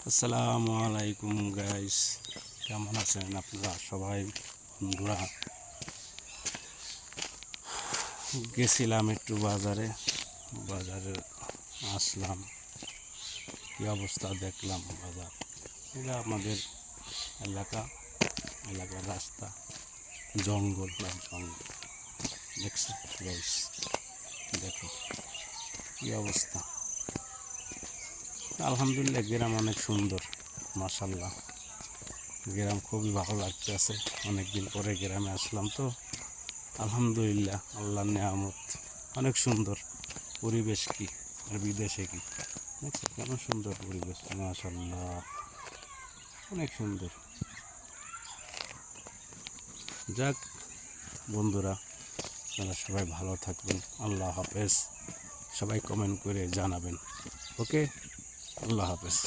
আসসালামু আলাইকুম গাইস, কেমন আছেন আপনারা সবাই? বন্ধুরা, গেছিলাম একটু বাজারে আসলাম। কি অবস্থা দেখলাম বাজার। এটা আমাদের এলাকার রাস্তা, জঙ্গল দেখছো গাইস, দেখো কি অবস্থা। আলহামদুলিল্লাহ, গ্রাম অনেক সুন্দর, মাশাল্লাহ। গ্রাম খুবই ভালো লাগতেছে, অনেকদিন পরে গ্রামে আসলাম তো। আলহামদুলিল্লাহ, আল্লাহর নেয়ামত, অনেক সুন্দর পরিবেশ। কি আর বিদেশে কি দেখছো কেমন সুন্দর পরিবেশ, মাশাল্লাহ, অনেক সুন্দর। যাক বন্ধুরা, আপনারা সবাই ভালো থাকবেন। আল্লাহ হাফেজ। সবাই কমেন্ট করে জানাবেন। ওকে, আল্লাহ হাফেজ।